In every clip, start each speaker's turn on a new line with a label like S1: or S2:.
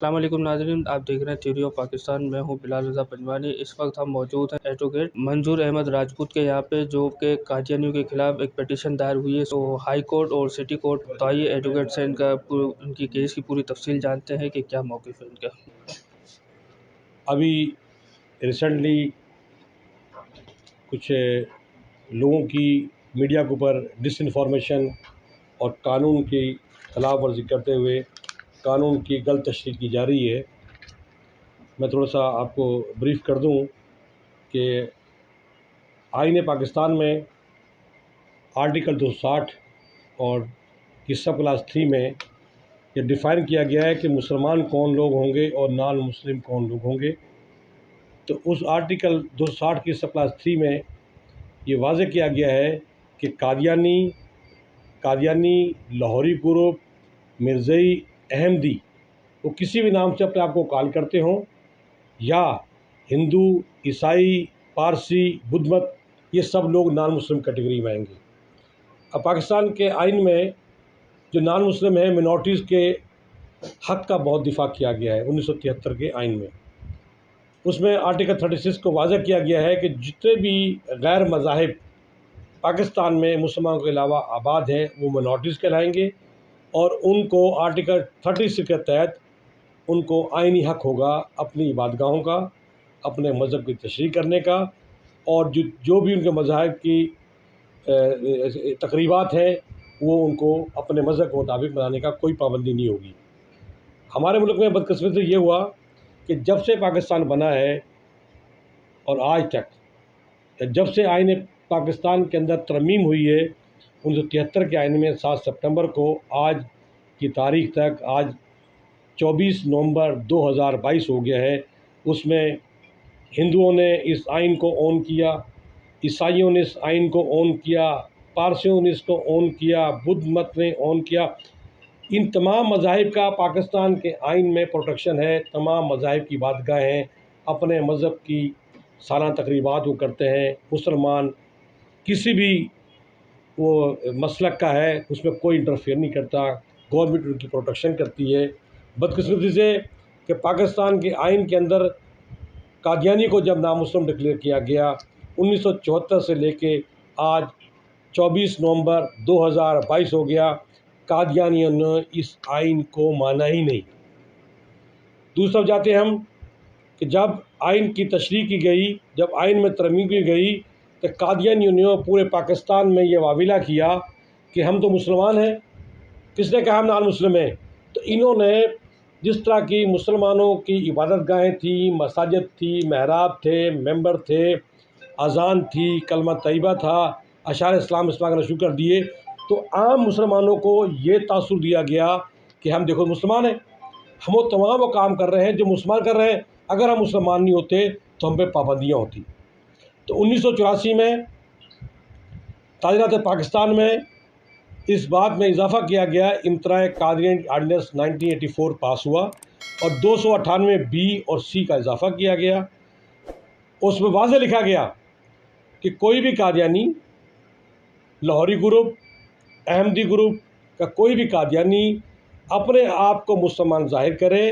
S1: السلام علیکم ناظرین، آپ دیکھ رہے ہیں تھیوری آف پاکستان۔ میں ہوں بلال رضا پنجوانی۔ اس وقت ہم موجود ہیں ایڈوکیٹ منظور احمد راجپوت کے یہاں پہ، جو کہ قادیانیوں کے خلاف ایک پٹیشن دائر ہوئی ہے تو ہائی کورٹ اور سٹی کورٹ۔ تو آئیے ایڈوکیٹ سے ان کی کیس کی پوری تفصیل جانتے ہیں کہ کیا موقف ہے ان کا۔
S2: ابھی ریسنٹلی کچھ لوگوں کی میڈیا کے اوپر ڈس انفارمیشن اور قانون کی خلاف ورزی کرتے ہوئے قانون کی غلط تشریح کی جا رہی ہے۔ میں تھوڑا سا آپ کو بریف کر دوں کہ آئین پاکستان میں آرٹیکل 260 اور کی سب کلاس 3 میں یہ ڈیفائن کیا گیا ہے کہ مسلمان کون لوگ ہوں گے اور نان مسلم کون لوگ ہوں گے۔ تو اس آرٹیکل 260 کی سب کلاس 3 میں یہ واضح کیا گیا ہے کہ قادیانی، لاہوری گروپ، مرزائی، احمدی، وہ کسی بھی نام سے اپنے آپ کو کال کرتے ہوں، یا ہندو، عیسائی، پارسی، بدھ مت، یہ سب لوگ نان مسلم کیٹیگری میں آئیں گے۔ اب پاکستان کے آئین میں جو نان مسلم ہیں، منورٹیز کے حق کا بہت دفاع کیا گیا ہے 1973 کے آئین میں۔ اس میں آرٹیکل 36 کو واضح کیا گیا ہے کہ جتنے بھی غیر مذاہب پاکستان میں مسلمانوں کے علاوہ آباد ہیں وہ منورٹیز کہلائیں گے، اور ان کو آرٹیکل 36 کے تحت ان کو آئینی حق ہوگا اپنی عبادتگاہوں کا، اپنے مذہب کی تشریح کرنے کا، اور جو بھی ان کے مذاہب کی تقریبات ہیں وہ ان کو اپنے مذہب کے مطابق منانے کا کوئی پابندی نہیں ہوگی۔ ہمارے ملک میں بدقسمتی سے یہ ہوا کہ جب سے پاکستان بنا ہے اور آج تک، جب سے آئین پاکستان کے اندر ترمیم ہوئی ہے 1973 کے آئین میں 7 ستمبر کو، آج کی تاریخ تک، آج 24 نومبر 2022 ہو گیا ہے، اس میں ہندوؤں نے اس آئین کو اون کیا، عیسائیوں نے اس آئین کو اون کیا، پارسیوں نے اس کو اون کیا، بدھ مت نے اون کیا۔ ان تمام مذاہب کا پاکستان کے آئین میں پروٹیکشن ہے۔ تمام مذاہب کی عبادتگاہیں اپنے مذہب کی سالانہ تقریبات وہ کرتے ہیں۔ مسلمان کسی بھی وہ مسلک کا ہے، اس میں کوئی انٹرفیئر نہیں کرتا، گورنمنٹ ان کی پروٹیکشن کرتی ہے۔ بدقسمتی سے کہ پاکستان کے آئین کے اندر قادیانی کو جب نامسلم ڈکلیئر کیا گیا 1974 سے لے کے آج 24 نومبر 2022 ہو گیا، قادیانیوں نے اس آئین کو مانا ہی نہیں۔ دوسری طرف جاتے ہیں ہم کہ جب آئین کی تشریح کی گئی، جب آئین میں ترمیم کی گئی، تو قادیانیوں نے پورے پاکستان میں یہ واویلا کیا کہ ہم تو مسلمان ہیں۔ کس نے کہا ہم نان مسلم ہیں؟ تو انہوں نے جس طرح کی مسلمانوں کی عبادت گاہیں تھیں، مساجد تھی، محراب تھے، ممبر تھے، اذان تھی، کلمہ طیبہ تھا، اشعار اسلام کے شروع کر دیے، تو عام مسلمانوں کو یہ تاثر دیا گیا کہ ہم دیکھو مسلمان ہیں، ہم وہ تمام وہ کام کر رہے ہیں جو مسلمان کر رہے ہیں، اگر ہم مسلمان نہیں ہوتے تو ہم پہ پابندیاں ہوتی۔ تو 1984 میں تعزیرات پاکستان میں اس بات میں اضافہ کیا گیا، امتناع قادیانی آرڈیننس 1984 پاس ہوا، اور 298 اور سی کا اضافہ کیا گیا۔ اس میں واضح لکھا گیا کہ کوئی بھی قادیانی، لاہوری گروپ، احمدی گروپ کا کوئی بھی قادیانی اپنے آپ کو مسلمان ظاہر کرے،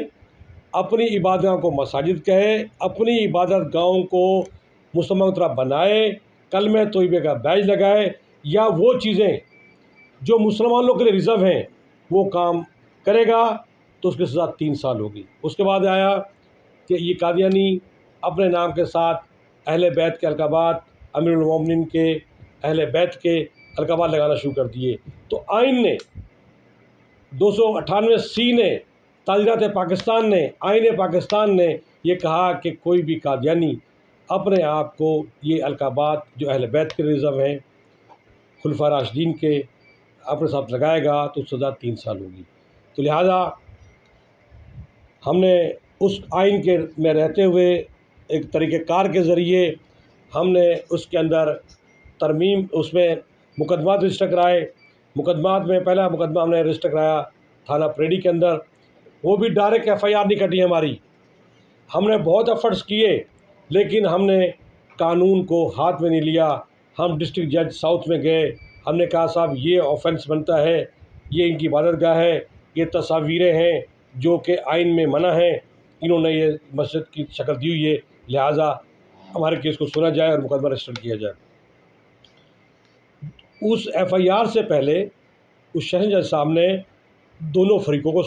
S2: اپنی عبادت گاہوں کو مساجد کہے، اپنی عبادت گاہوں کو مسلمان کی طرح بنائے، کلمہ طیبہ کا بیج لگائے، یا وہ چیزیں جو مسلمانوں کے لیے ریزرو ہیں وہ کام کرے گا تو اس کی سزا 3 سال ہوگی۔ اس کے بعد آیا کہ یہ قادیانی اپنے نام کے ساتھ اہل بیت کے القابات، امیر المومنین کے، اہل بیت کے القابات لگانا شروع کر دیے۔ تو آئین نے 298 نے، تعزیرات پاکستان نے، آئین پاکستان نے یہ کہا کہ کوئی بھی قادیانی اپنے آپ کو یہ القابات جو اہل بیت کے ریزرو ہیں، خلفائے راشدین کے، اپنے ساتھ لگائے گا تو سزا 3 سال ہوگی۔ تو لہٰذا ہم نے اس آئین کے میں رہتے ہوئے ایک طریقہ کار کے ذریعے ہم نے اس کے اندر ترمیم، اس میں مقدمات رجسٹر کرائے۔ مقدمات میں پہلا مقدمہ ہم نے رجسٹر کرایا تھانہ پریڈی کے اندر، وہ بھی ڈائریکٹ FIR نہیں کٹی ہماری، ہم نے بہت ایفرٹس کیے لیکن ہم نے قانون کو ہاتھ میں نہیں لیا۔ ہم ڈسٹرکٹ جج ساؤتھ میں گئے، ہم نے کہا صاحب یہ آفینس بنتا ہے، یہ ان کی عبادت گاہ ہے، یہ تصاویریں ہیں، جو کہ آئین میں منع ہے، انہوں نے یہ مسجد کی شکل دی ہوئی ہے، لہٰذا ہمارے کیس کو سنا جائے اور مقدمہ رجسٹر کیا جائے۔ اس ایف آئی آر سے پہلے اس سیشن جج صاحب نے دونوں فریقوں کو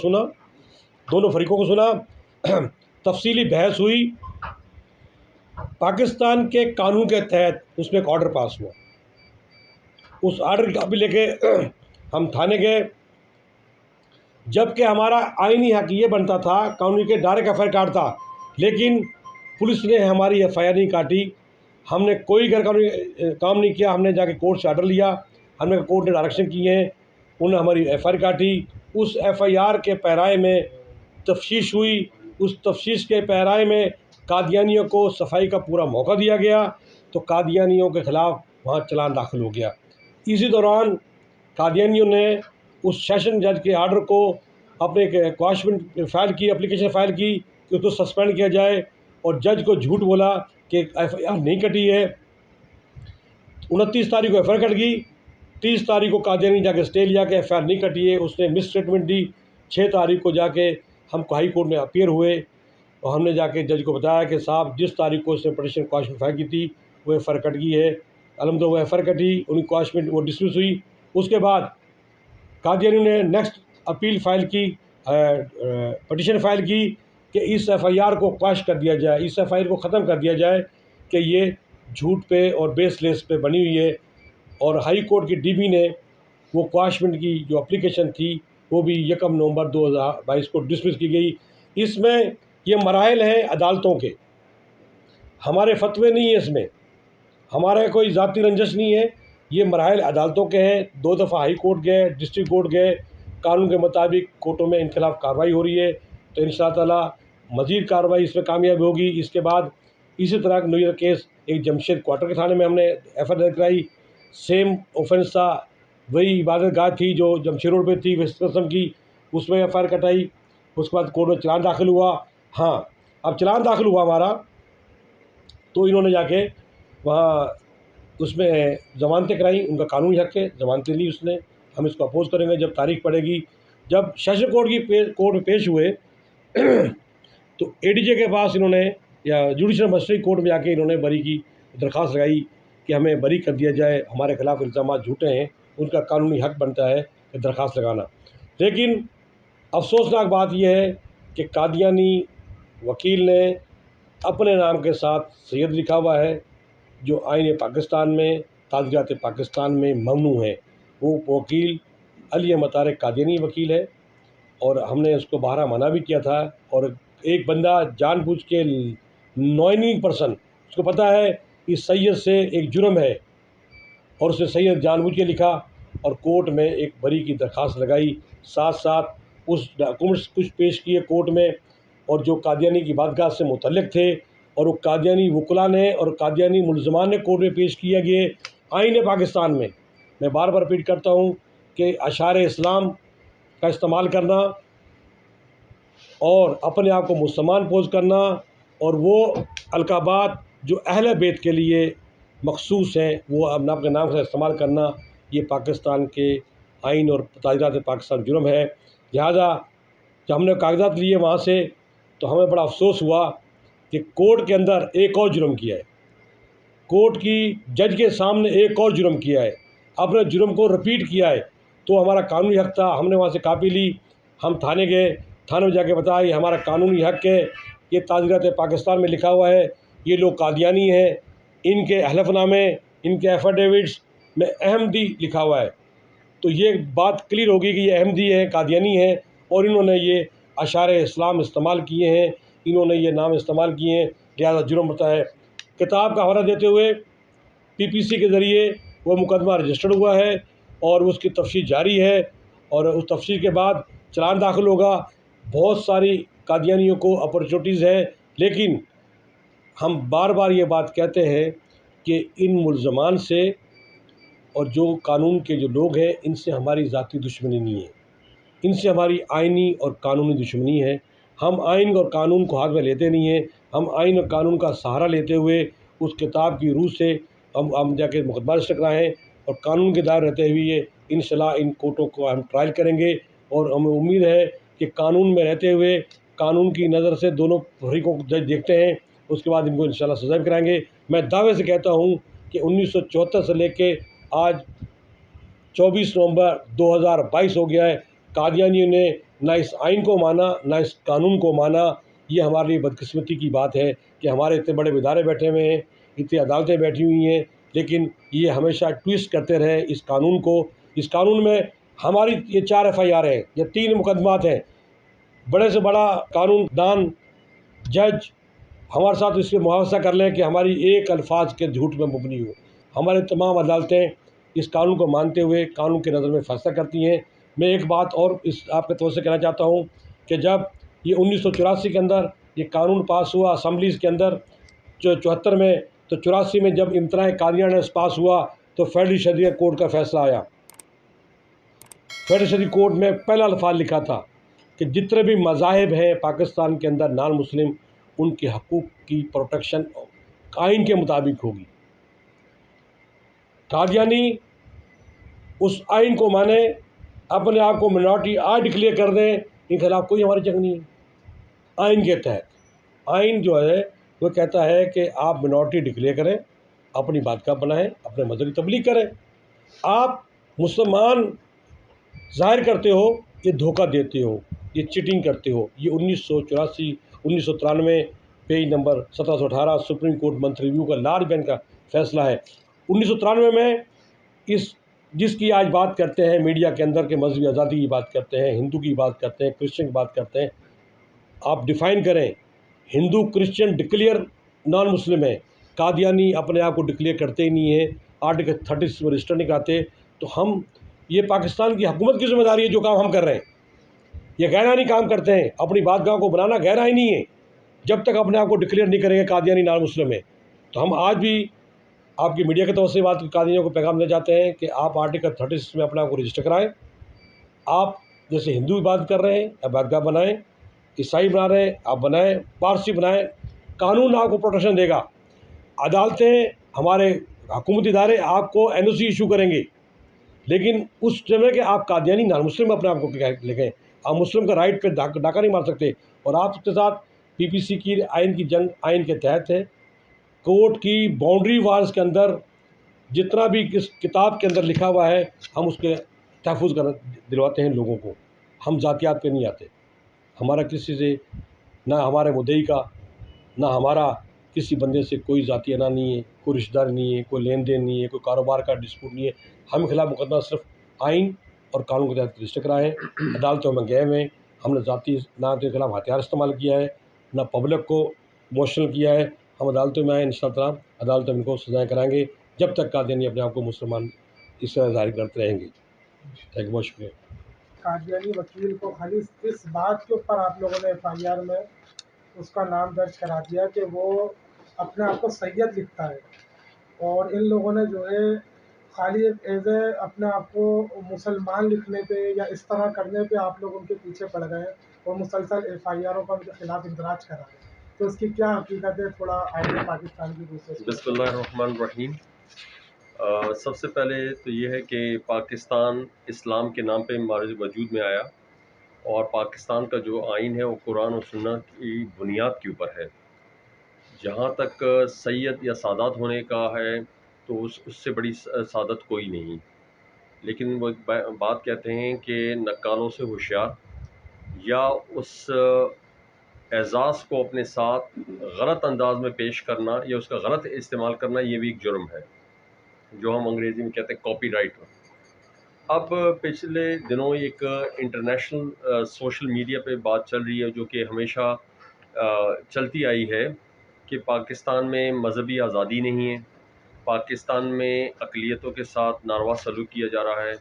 S2: سنا، تفصیلی بحث ہوئی، پاکستان کے قانون کے تحت اس میں ایک آرڈر پاس ہوا۔ اس آرڈر کی کاپی لے کے ہم تھانے گئے، جبکہ ہمارا آئینی حق یہ بنتا تھا قانونی کے ڈائریکٹ ایف آئی آر کاٹتا، لیکن پولیس نے ہماری ایف آئی آر نہیں کاٹی۔ ہم نے کوئی غیر قانونی کام نہیں کیا، ہم نے جا کے کورٹ سے آرڈر لیا، ہم نے کورٹ نے ڈائریکشن کی ہیں، انہوں نے ہماری ایف آئی آر کاٹی۔ اس ایف آئی آر کے پیرائے میں تفتیش ہوئی، اس تفتیش کے پیرائے میں قادیانیوں کو صفائی کا پورا موقع دیا گیا، تو قادیانیوں کے خلاف وہاں چلان داخل ہو گیا۔ اسی دوران قادیانیوں نے اس سیشن جج کے آرڈر کو اپنے کواشمنٹ فائل کی، اپلیکیشن فائل کی کہ اس کو سسپینڈ کیا جائے، اور جج کو جھوٹ بولا کہ ایف آئی آر نہیں کٹی ہے۔ 29 تاریخ کو ایف آئی آر کٹ گئی، 30 تاریخ کو قادیانی جا کے اسٹے لیا کہ ایف آئی آر نہیں کٹی ہے، اس نے مس اسٹیٹمنٹ دی۔ 6 تاریخ کو جا کے ہم ہائی کورٹ میں اپیئر ہوئے، اور ہم نے جا کے جج کو بتایا کہ صاحب جس تاریخ کو اس نے پٹیشن کواشمنٹ فائل کی تھی وہ ایف آئی آر کٹ گئی ہے۔ الحمدللہ وہ ایف آئی آر کٹی، ان کی کواشمنٹ وہ ڈسمس ہوئی۔ اس کے بعد قادیانیوں نے نیکسٹ اپیل فائل کی، پٹیشن فائل کی کہ اس ایف آئی آر کو قواش کر دیا جائے، اس ایف آئی آر کو ختم کر دیا جائے کہ یہ جھوٹ پہ اور بیس لیس پہ بنی ہوئی ہے۔ اور ہائی کورٹ کی ڈی بی نے وہ کواشمنٹ کی جو اپلیکیشن تھی وہ بھی 1 نومبر 2022 کو ڈسمس کی گئی۔ اس میں یہ مراحل ہیں عدالتوں کے، ہمارے فتوے نہیں ہیں، اس میں ہمارا کوئی ذاتی رنجش نہیں ہے، یہ مراحل عدالتوں کے ہیں۔ 2 دفعہ ہائی کورٹ گئے، ڈسٹرکٹ کورٹ گئے، قانون کے مطابق کورٹوں میں ان کے خلاف کارروائی ہو رہی ہے، تو ان شاء اللہ تعالیٰ مزید کارروائی اس میں کامیاب ہوگی۔ اس کے بعد اسی طرح کا نویر کیس ایک جمشید کوارٹر کے تھانے میں ہم نے ایف آئی آر کرائی، سیم اوفنس تھا، وہی عبادت گاہ تھی جو جمشید روڈ پہ تھی ویسٹ قسم کی، اس میں ایف آئی آر کٹائی۔ اس کے بعد کورٹ میں چلان داخل ہوا۔ ہاں، اب چلان داخل ہوا ہمارا، تو انہوں نے جا کے وہاں اس میں ضمانتیں کرائیں، ان کا قانونی حق ہے، ضمانتیں لی اس نے۔ ہم اس کو اپوز کریں گے جب تاریخ پڑے گی۔ جب سیشن کورٹ میں پیش ہوئے تو اے ڈی جے کے پاس انہوں نے، یا جوڈیشل مجسٹریٹ کورٹ میں جا کے انہوں نے بری کی درخواست لگائی کہ ہمیں بری کر دیا جائے، ہمارے خلاف الزامات جھوٹے ہیں، ان کا قانونی حق بنتا ہے کہ درخواست لگانا۔ لیکن افسوسناک بات یہ ہے کہ قادیانی وکیل نے اپنے نام کے ساتھ سید لکھا ہوا ہے، جو آئین پاکستان میں، تعزیرات پاکستان میں ممنوع ہے۔ وہ وکیل علی احمد طارق قادیانی وکیل ہے، اور ہم نے اس کو بارہا منع بھی کیا تھا، اور ایک بندہ جان بوجھ کے نوئنگ پرسن، اس کو پتہ ہے اس سید سے ایک جرم ہے، اور اس نے سید جان بوجھ کے لکھا اور کورٹ میں ایک بری کی درخواست لگائی، ساتھ ساتھ اس ڈاکومنٹس کچھ پیش کیے کورٹ میں، اور جو قادیانی کی عبادتگاہ سے متعلق تھے، اور وہ قادیانی وکلاء نے اور قادیانی ملزمان نے کورٹ میں پیش کیا گئے۔ آئین پاکستان میں بار بار ریپیٹ کرتا ہوں کہ اشعار اسلام کا استعمال کرنا اور اپنے آپ کو مسلمان پوز کرنا، اور وہ القابات جو اہل بیت کے لیے مخصوص ہیں وہ اپنے نام سے استعمال کرنا، یہ پاکستان کے آئین اور تعزیرات پاکستان جرم ہے۔ لہٰذا جب ہم نے کاغذات لیے وہاں سے تو ہمیں بڑا افسوس ہوا کہ کورٹ کے اندر ایک اور جرم کیا ہے، کورٹ کی جج کے سامنے ایک اور جرم کیا ہے، اپنے جرم کو رپیٹ کیا ہے۔ تو ہمارا قانونی حق تھا، ہم نے وہاں سے کاپی لی، ہم تھانے گئے، تھانے میں جا کے بتایا یہ ہمارا قانونی حق ہے، یہ تعزیرات پاکستان میں لکھا ہوا ہے، یہ لوگ قادیانی ہیں، ان کے حلف نامے، ان کے ایفیڈیوٹس میں احمدی لکھا ہوا ہے، تو یہ بات کلیئر ہوگی کہ یہ احمدی ہیں، قادیانی ہیں، اور انہوں نے یہ اشعار اسلام استعمال کیے ہیں، انہوں نے یہ نام استعمال کیے ہیں، لہٰذا جرم ہوتا ہے۔ کتاب کا حوالہ دیتے ہوئے پی پی سی کے ذریعے وہ مقدمہ رجسٹرڈ ہوا ہے، اور اس کی تفتیش جاری ہے، اور اس تفتیش کے بعد چلان داخل ہوگا۔ بہت ساری قادیانیوں کو اپرچونیٹیز ہیں، لیکن ہم بار بار یہ بات کہتے ہیں کہ ان ملزمان سے اور جو قانون کے جو لوگ ہیں ان سے ہماری ذاتی دشمنی نہیں ہے، ان سے ہماری آئینی اور قانونی دشمنی ہے۔ ہم آئین اور قانون کو ہاتھ میں لیتے نہیں ہیں، ہم آئین اور قانون کا سہارا لیتے ہوئے اس کتاب کی روح سے ہم جا کے مقدمہ رجسٹر کرائیں، اور قانون کے دائر رہتے ہوئے انشاءاللہ ان کورٹوں کو ہم ٹرائل کریں گے، اور ہمیں امید ہے کہ قانون میں رہتے ہوئے قانون کی نظر سے دونوں فریقوں کو جج دیکھتے ہیں، اس کے بعد ان کو انشاءاللہ سزا بھی کرائیں گے۔ میں دعوے سے کہتا ہوں کہ 1974 سے لے کے آج 24 نومبر 2022 ہو گیا ہے، قادیانیوں نے نہ اس آئین کو مانا نہ اس قانون کو مانا۔ یہ ہمارے لیے بدقسمتی کی بات ہے کہ ہمارے اتنے بڑے ادارے بیٹھے ہوئے ہیں، اتنی عدالتیں بیٹھی ہوئی ہیں، لیکن یہ ہمیشہ ٹویسٹ کرتے رہے اس قانون کو۔ اس قانون میں ہماری یہ 4 FIR ہیں، یہ 3 مقدمات ہیں، بڑے سے بڑا قانون دان جج ہمارے ساتھ اس پہ معاوضہ کر لیں کہ ہماری ایک الفاظ کے جھوٹ میں مبنی ہو۔ ہمارے تمام عدالتیں اس قانون کو مانتے ہوئے قانون کی نظر میں فیصلہ کرتی ہیں۔ میں ایک بات اور اس آپ کے طور سے کہنا چاہتا ہوں کہ جب یہ 1984 کے اندر یہ قانون پاس ہوا اسمبلیز کے اندر 74 میں، تو 84 میں جب امتناع قادیانہ پاس ہوا تو فیڈرل شریعت کورٹ کا فیصلہ آیا۔ فیڈرل شریعت کورٹ میں پہلا الفاظ لکھا تھا کہ جتنے بھی مذاہب ہیں پاکستان کے اندر نان مسلم، ان کے حقوق کی پروٹیکشن آئین کے مطابق ہوگی۔ قادیانی اس آئین کو مانے، اپنے آپ کو منارٹی آج ڈکلیئر کر دیں، ان کے خلاف کوئی ہماری جنگ نہیں ہے۔ آئین کے تحت آئین جو ہے وہ کہتا ہے کہ آپ منارٹی ڈکلیئر کریں، اپنی بات بنائیں، اپنے مذہبی تبلیغ کریں۔ آپ مسلمان ظاہر کرتے ہو، یہ دھوکہ دیتے ہو، یہ چیٹنگ کرتے ہو۔ یہ 1993 page number 1718 supreme court month review کا لارج بینچ کا فیصلہ ہے۔ 1993 میں جس کی آج بات کرتے ہیں میڈیا کے اندر کہ مذہبی آزادی کی بات کرتے ہیں، ہندو کی بات کرتے ہیں، کرسچن کی بات کرتے ہیں، آپ ڈیفائن کریں۔ ہندو کرسچن ڈکلیئر نان مسلم ہے، قادیانی اپنے آپ کو ڈکلیئر کرتے ہی نہیں ہیں، آرٹیکل 36 میں رجسٹر نہیں کراتے۔ تو ہم یہ پاکستان کی حکومت کی ذمہ داری ہے جو کام ہم کر رہے ہیں۔ یہ غیر آئینی کام کرتے ہیں، اپنی باتگاہ کو بنانا غیر آئینی ہے۔ جب تک اپنے آپ کو ڈکلیئر نہیں کریں گے قادیانی نان مسلم ہے، تو ہم آج بھی آپ کی میڈیا کے طور سے بات قادیانیوں کو پیغام دے جاتے ہیں کہ آپ آرٹیکل 36 میں اپنے آپ کو رجسٹر کرائیں۔ آپ جیسے ہندو بات کر رہے ہیں عبادتگاہ بنائیں، عیسائی بنا رہے ہیں آپ بنائیں، پارسی بنائیں، قانون آپ کو پروٹیکشن دے گا۔ عدالتیں ہمارے حکومتی ادارے آپ کو NOC ایشو کریں گے، لیکن اس جگہ کہ آپ قادیانی نان مسلم اپنے آپ کو لکھیں، آپ مسلم کا رائٹ پہ ڈاکہ نہیں مار سکتے۔ اور آپ کے ساتھ PPC کی آئین کی جنگ آئین کے تحت ہے۔ کورٹ کی باؤنڈری وارز کے اندر جتنا بھی کس کتاب کے اندر لکھا ہوا ہے ہم اس کے تحفظ دلواتے ہیں لوگوں کو۔ ہم ذاتیات پہ نہیں آتے، ہمارا کسی سے نہ ہمارے مدعی کا نہ ہمارا کسی بندے سے کوئی ذاتی انا نہیں ہے، کوئی رشتہ دار نہیں ہے، کوئی لین دین نہیں ہے، کوئی کاروبار کا ڈسپوٹ نہیں ہے۔ ہم خلاف مقدمہ صرف آئین اور قانون کے تحت رجسٹر کرائے ہیں، عدالتوں میں گئے ہوئے ہیں۔ ہم نے ذاتی نہ کے خلاف ہتھیار استعمال کیا ہے، نہ پبلک کو موشنل کیا ہے۔ ہم عدالتوں میں آئے انشاءاللہ عدالتوں میں ان کو سزائیں کرائیں گے جب تک قادیانی اپنے آپ کو مسلمان اس طرح ظاہر کرتے رہیں گے۔ تھینک یو، بہت شکریہ۔
S3: قادیانی وکیل کو خالی اس بات کے اوپر آپ لوگوں نے FIR میں اس کا نام درج کرا دیا کہ وہ اپنے آپ کو سید لکھتا ہے، اور ان لوگوں نے جو ہے خالی ایز اے اپنے آپ کو مسلمان لکھنے پہ یا اس طرح کرنے پہ آپ لوگ ان کے پیچھے پڑ گئے اور مسلسل FIR کا ان کے خلاف اندراج کرا ہے۔ تو اس کی کیا حقیقت ہے، تھوڑا آئین پاکستان کی دوسرے سے؟
S4: بسم اللہ الرحمن الرحیم۔ سب سے پہلے تو یہ ہے کہ پاکستان اسلام کے نام پہ وجود میں آیا، اور پاکستان کا جو آئین ہے وہ قرآن و سنت کی بنیاد کے اوپر ہے۔ جہاں تک سید یا سادات ہونے کا ہے تو اس سے بڑی سعادت کوئی نہیں، لیکن وہ ایک بات کہتے ہیں کہ نکالوں سے ہوشیار، یا اس اعزاز کو اپنے ساتھ غلط انداز میں پیش کرنا یا اس کا غلط استعمال کرنا، یہ بھی ایک جرم ہے جو ہم انگریزی میں کہتے ہیں کاپی رائٹ۔ اب پچھلے دنوں ایک انٹرنیشنل سوشل میڈیا پہ بات چل رہی ہے جو کہ ہمیشہ چلتی آئی ہے کہ پاکستان میں مذہبی آزادی نہیں ہے، پاکستان میں اقلیتوں کے ساتھ ناروا سلوک کیا جا رہا ہے۔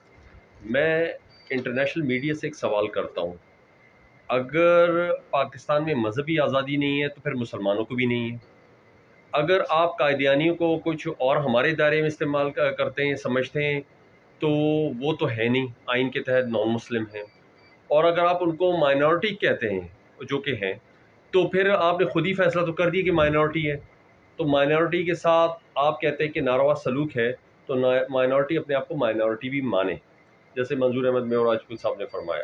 S4: میں انٹرنیشنل میڈیا سے ایک سوال کرتا ہوں، اگر پاکستان میں مذہبی آزادی نہیں ہے تو پھر مسلمانوں کو بھی نہیں ہے۔ اگر آپ قادیانیوں کو کچھ اور ہمارے دائرے میں استعمال کرتے ہیں، سمجھتے ہیں، تو وہ تو ہے نہیں، آئین کے تحت نان مسلم ہیں۔ اور اگر آپ ان کو مائنورٹی کہتے ہیں جو کہ ہیں، تو پھر آپ نے خود ہی فیصلہ تو کر دیا کہ مائنورٹی ہے، تو مائنورٹی کے ساتھ آپ کہتے ہیں کہ ناروا سلوک ہے، تو مائنورٹی اپنے آپ کو مائنورٹی بھی مانے، جیسے منظور احمد میور راجپوت صاحب نے فرمایا۔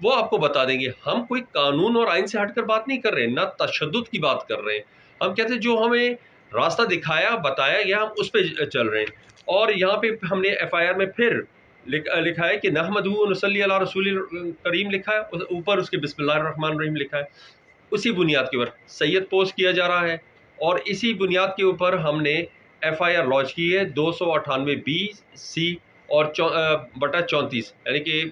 S4: وہ آپ کو بتا دیں گے. ہم کوئی قانون اور آئین سے ہٹ کر بات نہیں کر رہے ہیں, نہ تشدد کی بات کر رہے ہیں. ہم کہتے ہیں جو ہمیں راستہ دکھایا بتایا گیا ہم اس پہ چل رہے ہیں. اور یہاں پہ ہم نے ایف آئی آر میں پھر لکھا ہے کہ نحمدہ و نصلی علی رسول کریم لکھا ہے, اوپر اس کے بسم اللہ الرحمن الرحیم لکھا ہے. اسی بنیاد کے اوپر سید پوسٹ کیا جا رہا ہے, اور اسی بنیاد کے اوپر ہم نے ایف آئی آر لانچ کی ہے 298B(C) اور /34, یعنی کہ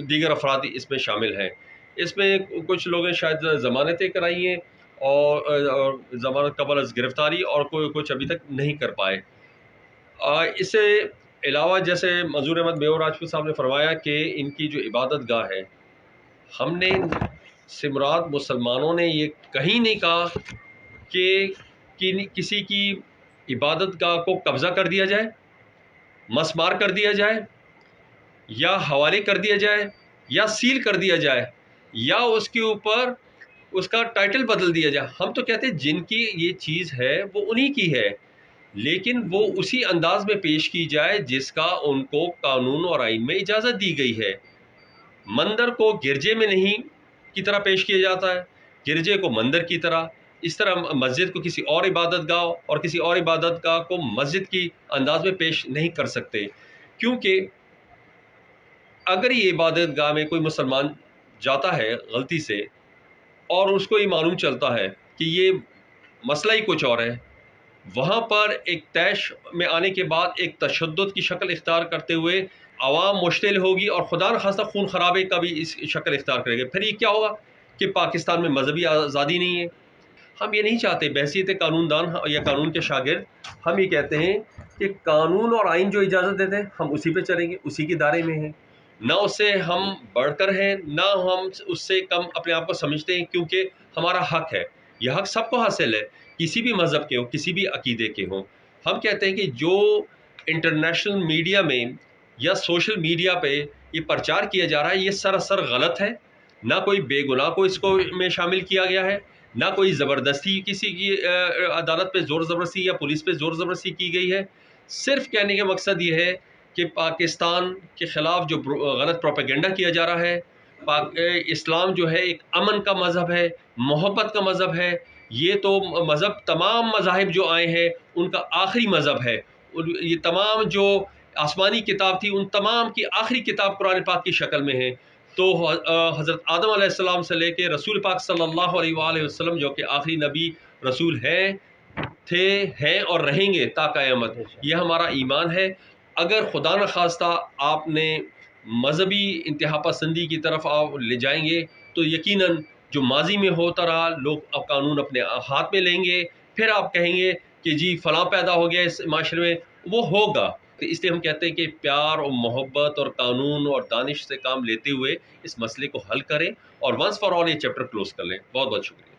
S4: دیگر افراد اس میں شامل ہیں. اس میں کچھ لوگوں نے شاید ضمانتیں کرائی ہیں اور ضمانت قبل از گرفتاری, اور کچھ ابھی تک نہیں کر پائے. اس سے علاوہ جیسے منظور احمد میور راجپوت صاحب نے فرمایا کہ ان کی جو عبادت گاہ ہے, ہم نے سمرات مسلمانوں نے یہ کہیں نہیں کہا کہ کسی کی عبادت گاہ کو قبضہ کر دیا جائے, مسمار کر دیا جائے, یا حوالے کر دیا جائے, یا سیل کر دیا جائے, یا اس کے اوپر اس کا ٹائٹل بدل دیا جائے. ہم تو کہتے ہیں جن کی یہ چیز ہے وہ انہی کی ہے, لیکن وہ اسی انداز میں پیش کی جائے جس کا ان کو قانون اور آئین میں اجازت دی گئی ہے. مندر کو گرجے میں نہیں کی طرح پیش کیا جاتا ہے, گرجے کو مندر کی طرح. اس طرح مسجد کو کسی اور عبادت گاہ اور کسی اور عبادت گاہ کو مسجد کی انداز میں پیش نہیں کر سکتے, کیونکہ اگر یہ عبادت گاہ میں کوئی مسلمان جاتا ہے غلطی سے اور اس کو یہ معلوم چلتا ہے کہ یہ مسئلہ ہی کچھ اور ہے, وہاں پر ایک طیش میں آنے کے بعد ایک تشدد کی شکل اختیار کرتے ہوئے عوام مشتعل ہوگی, اور خدا نخواستہ خون خرابے کا بھی اس شکل اختیار کرے گا. پھر یہ کیا ہوگا کہ پاکستان میں مذہبی آزادی نہیں ہے. ہم یہ نہیں چاہتے. بحیثیت قانون دان یا قانون کے شاگرد ہم یہ کہتے ہیں کہ قانون اور آئین جو اجازت دیتے ہیں ہم اسی پہ چلیں گے, اسی کے دائرے میں ہیں. نہ اس سے ہم بڑھ کر ہیں, نہ ہم اس سے کم اپنے آپ کو سمجھتے ہیں, کیونکہ ہمارا حق ہے. یہ حق سب کو حاصل ہے, کسی بھی مذہب کے ہوں, کسی بھی عقیدے کے ہوں. ہم کہتے ہیں کہ جو انٹرنیشنل میڈیا میں یا سوشل میڈیا پہ یہ پرچار کیا جا رہا ہے یہ سراسر غلط ہے. نہ کوئی بے گناہ کو اس کو میں شامل کیا گیا ہے, نہ کوئی زبردستی کسی کی عدالت پہ زور زبردستی یا پولیس پہ زور زبردستی کی گئی ہے. صرف کہنے کا مقصد یہ ہے کہ پاکستان کے خلاف جو غلط پروپیگنڈا کیا جا رہا ہے, اسلام جو ہے ایک امن کا مذہب ہے, محبت کا مذہب ہے. یہ تو مذہب تمام مذاہب جو آئے ہیں ان کا آخری مذہب ہے. یہ تمام جو آسمانی کتاب تھی ان تمام کی آخری کتاب قرآن پاک کی شکل میں ہے. تو حضرت آدم علیہ السلام سے لے کے رسول پاک صلی اللہ علیہ وآلہ وسلم جو کہ آخری نبی رسول ہیں اور رہیں گے تا قیامت, یہ ہمارا ایمان ہے. اگر خدا نخواستہ آپ نے مذہبی انتہا پسندی کی طرف آپ لے جائیں گے تو یقیناً جو ماضی میں ہوتا رہا لوگ اب قانون اپنے ہاتھ میں لیں گے, پھر آپ کہیں گے کہ جی فلاں پیدا ہو گیا اس معاشرے میں, وہ ہوگا. تو اس لیے ہم کہتے ہیں کہ پیار اور محبت اور قانون اور دانش سے کام لیتے ہوئے اس مسئلے کو حل کریں اور ونس فار آل یہ چیپٹر کلوز کر لیں. بہت بہت شکریہ.